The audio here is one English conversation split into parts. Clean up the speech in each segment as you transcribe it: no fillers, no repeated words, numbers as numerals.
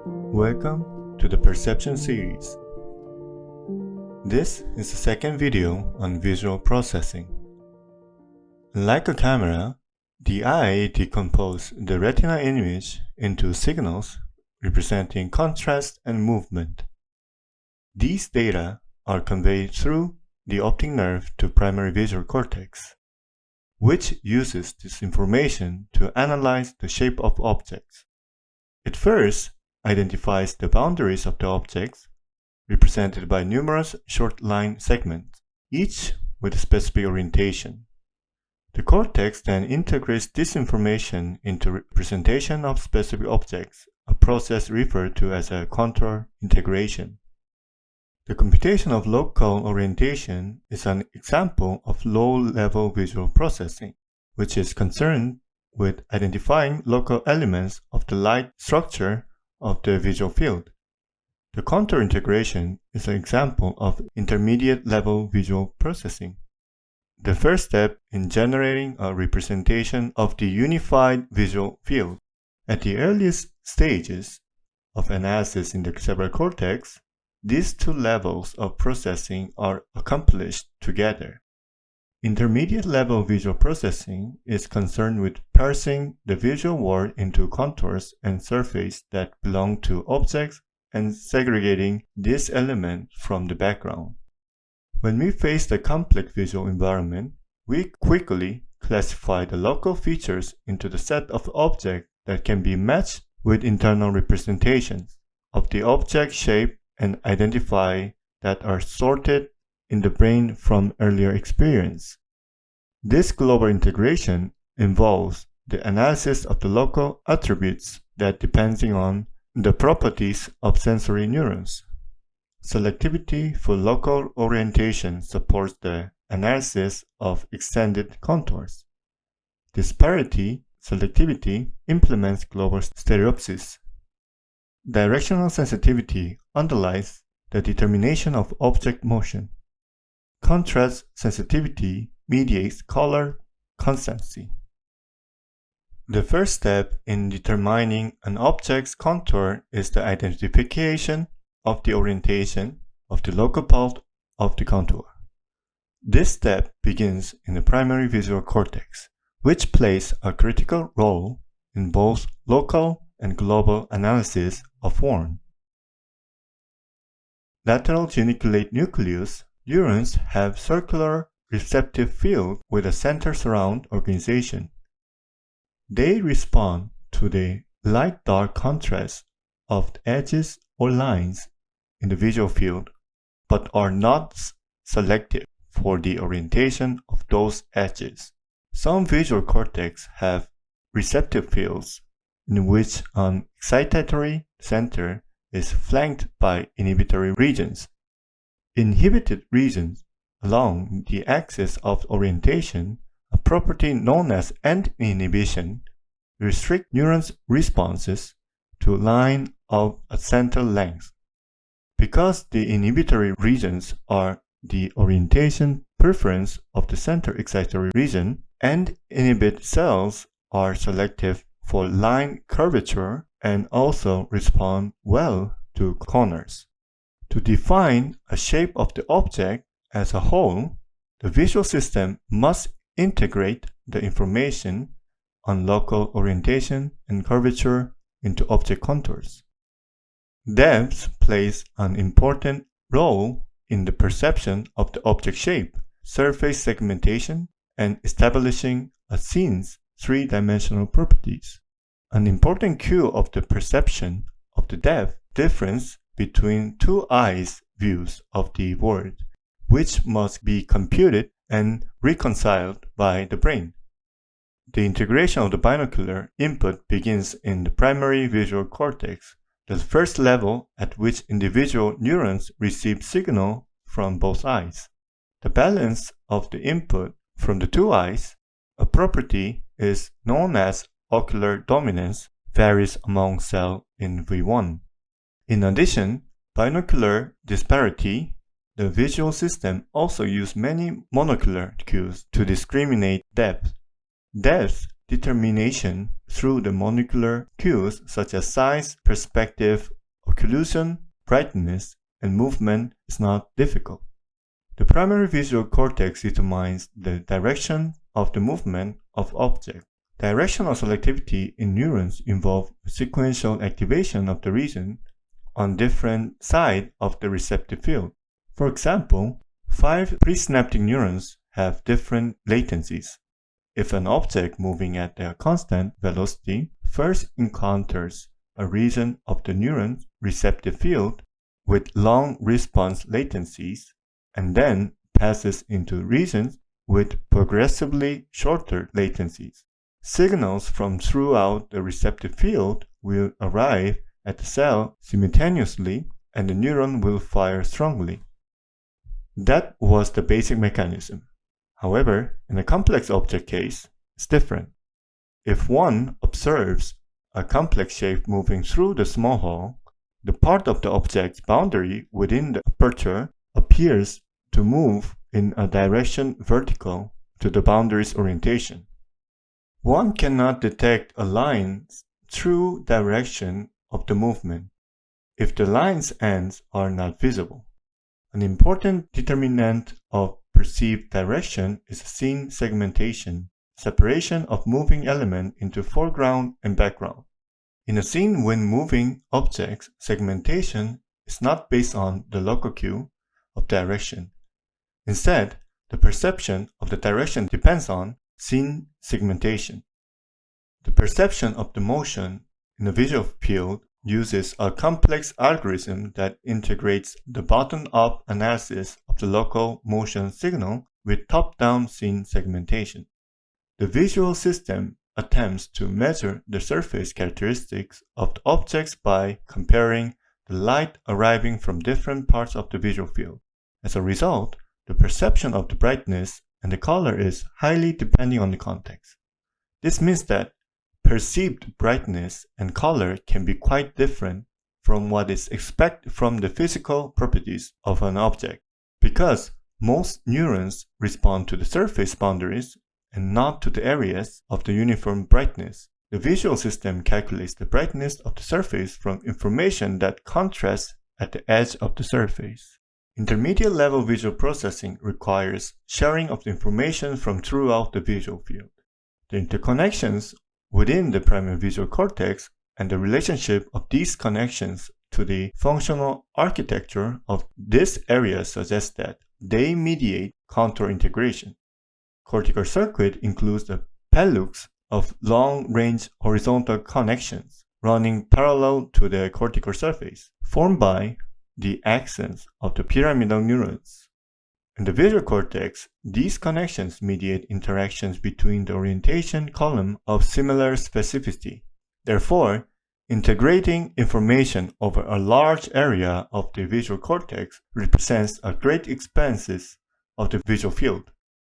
Welcome to the Perception series. This is the second video on visual processing. Like a camera, the eye decomposes the retina image into signals representing contrast and movement. These data are conveyed through the optic nerve to primary visual cortex, which uses this information to analyze the shape of objects. It first identifies the boundaries of the objects, represented by numerous short line segments, each with a specific orientation. The cortex then integrates this information into representation of specific objects, a process referred to as a contour integration. The computation of local orientation is an example of low-level visual processing, which is concerned with identifying local elements of the light structure of the visual field. The contour integration is an example of intermediate-level visual processing, the first step in generating a representation of the unified visual field. At the earliest stages of analysis in the cerebral cortex, these two levels of processing are accomplished together. Intermediate-level visual processing is concerned with parsing the visual world into contours and surfaces that belong to objects and segregating these elements from the background. When we face the complex visual environment, we quickly classify the local features into the set of objects that can be matched with internal representations of the object shape and identify that are sorted in the brain from earlier experience. This global integration involves the analysis of the local attributes that depending on the properties of sensory neurons. Selectivity for local orientation supports the analysis of extended contours. Disparity selectivity implements global stereopsis. Directional sensitivity underlies the determination of object motion. Contrast sensitivity mediates color constancy. The first step in determining an object's contour is the identification of the orientation of the local part of the contour. This step begins in the primary visual cortex, which plays a critical role in both local and global analysis of form. Lateral geniculate nucleus neurons have circular receptive field with a center-surround organization. They respond to the light-dark contrast of the edges or lines in the visual field, but are not selective for the orientation of those edges. Some visual cortex have receptive fields in which an excitatory center is flanked by inhibitory regions. Inhibited regions along the axis of orientation, a property known as end inhibition, restrict neurons' responses to a line of a center length. Because the inhibitory regions are the orientation preference of the center excitatory region, end inhibit cells are selective for line curvature and also respond well to corners. To define a shape of the object as a whole, the visual system must integrate the information on local orientation and curvature into object contours. Depth plays an important role in the perception of the object shape, surface segmentation, and establishing a scene's three-dimensional properties. An important cue of the perception of the depth difference between two eyes' views of the world, which must be computed and reconciled by the brain. The integration of the binocular input begins in the primary visual cortex, the first level at which individual neurons receive signal from both eyes. The balance of the input from the two eyes, a property is known as ocular dominance, varies among cells in V1. In addition, binocular disparity, the visual system also uses many monocular cues to discriminate depth. Depth determination through the monocular cues such as size, perspective, occlusion, brightness, and movement is not difficult. The primary visual cortex determines the direction of the movement of objects. Directional selectivity in neurons involves sequential activation of the region on different sides of the receptive field. For example, 5 presynaptic neurons have different latencies. If an object moving at a constant velocity first encounters a region of the neuron's receptive field with long response latencies and then passes into regions with progressively shorter latencies, signals from throughout the receptive field will arrive at the cell simultaneously and the neuron will fire strongly. That was the basic mechanism. However, in a complex object case, it's different. If one observes a complex shape moving through the small hole, the part of the object's boundary within the aperture appears to move in a direction vertical to the boundary's orientation. One cannot detect a line's true direction of the movement if the line's ends are not visible. An important determinant of perceived direction is scene segmentation, separation of moving element into foreground and background. In a scene when moving objects, segmentation is not based on the local cue of direction. Instead, the perception of the direction depends on scene segmentation. The perception of the motion in the visual field uses a complex algorithm that integrates the bottom-up analysis of the local motion signal with top-down scene segmentation. The visual system attempts to measure the surface characteristics of the objects by comparing the light arriving from different parts of the visual field. As a result, the perception of the brightness and the color is highly depending on the context. This means that perceived brightness and color can be quite different from what is expected from the physical properties of an object, because most neurons respond to the surface boundaries and not to the areas of the uniform brightness. The visual system calculates the brightness of the surface from information that contrasts at the edge of the surface. Intermediate level visual processing requires sharing of the information from throughout the visual field. The interconnections within the primary visual cortex and the relationship of these connections to the functional architecture of this area suggests that they mediate contour integration. Cortical circuit includes the pellux of long-range horizontal connections running parallel to the cortical surface, formed by the axons of the pyramidal neurons. In the visual cortex, these connections mediate interactions between the orientation column of similar specificity. Therefore, integrating information over a large area of the visual cortex represents a great expanse of the visual field.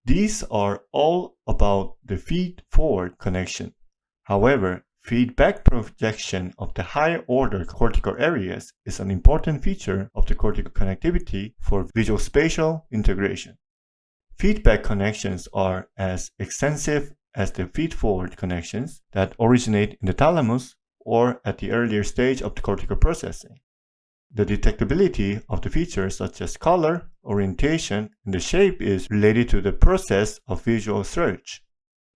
These are all about the feed-forward connection. However, feedback projection of the higher-order cortical areas is an important feature of the cortical connectivity for visual-spatial integration. Feedback connections are as extensive as the feed-forward connections that originate in the thalamus or at the earlier stage of the cortical processing. The detectability of the features such as color, orientation, and the shape is related to the process of visual search.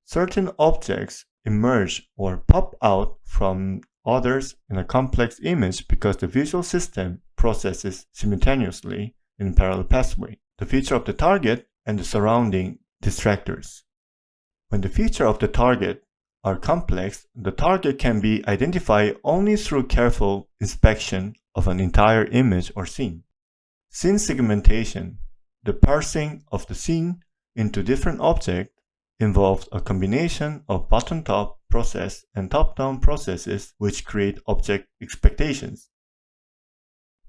Certain objects emerge or pop out from others in a complex image because the visual system processes simultaneously in parallel pathway the feature of the target and the surrounding distractors. When the features of the target are complex, the target can be identified only through careful inspection of an entire image or scene. Scene segmentation, the parsing of the scene into different objects, involves a combination of bottom-top process and top-down processes which create object expectations.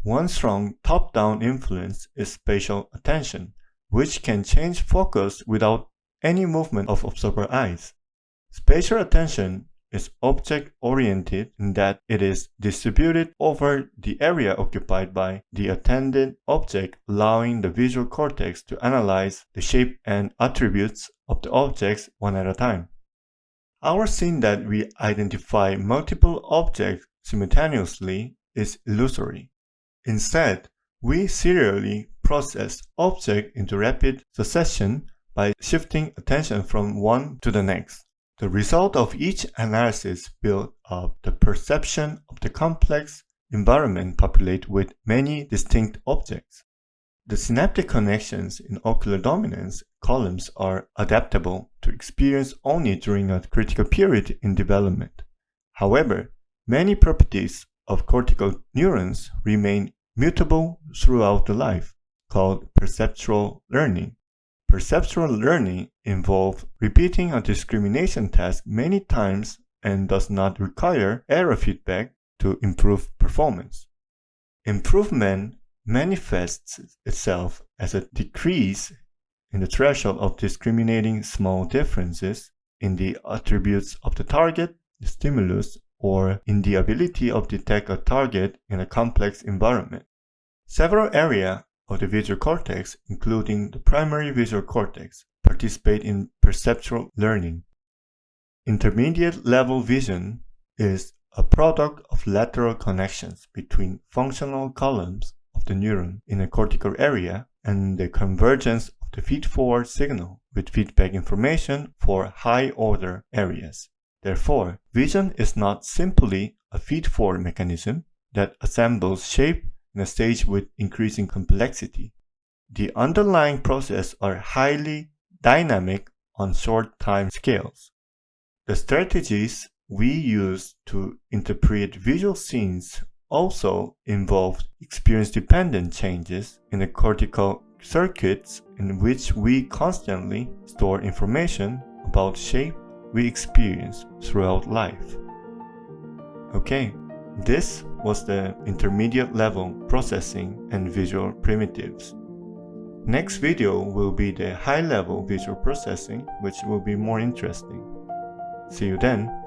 One strong top-down influence is spatial attention, which can change focus without any movement of observer eyes. Spatial attention is object-oriented in that it is distributed over the area occupied by the attended object, allowing the visual cortex to analyze the shape and attributes of the objects one at a time. Our scene that we identify multiple objects simultaneously is illusory. Instead, we serially process objects into rapid succession by shifting attention from one to the next. The result of each analysis builds up the perception of the complex environment populated with many distinct objects. The synaptic connections in ocular dominance columns are adaptable to experience only during a critical period in development. However, many properties of cortical neurons remain mutable throughout the life, called perceptual learning. Perceptual learning involves repeating a discrimination task many times and does not require error feedback to improve performance. Improvement manifests itself as a decrease in the threshold of discriminating small differences in the attributes of the target, the stimulus, or in the ability of detect a target in a complex environment. Several areas of the visual cortex, including the primary visual cortex, participate in perceptual learning. Intermediate level vision is a product of lateral connections between functional columns of the neuron in a cortical area and the convergence of the feed-forward signal with feedback information for high-order areas. Therefore, vision is not simply a feed-forward mechanism that assembles shape in a stage with increasing complexity. The underlying processes are highly dynamic on short time scales. The strategies we use to interpret visual scenes also involve experience-dependent changes in the cortical circuits in which we constantly store information about shape we experience throughout life. Okay, this was the intermediate level processing and visual primitives. Next video will be the high level visual processing, which will be more interesting. See you then.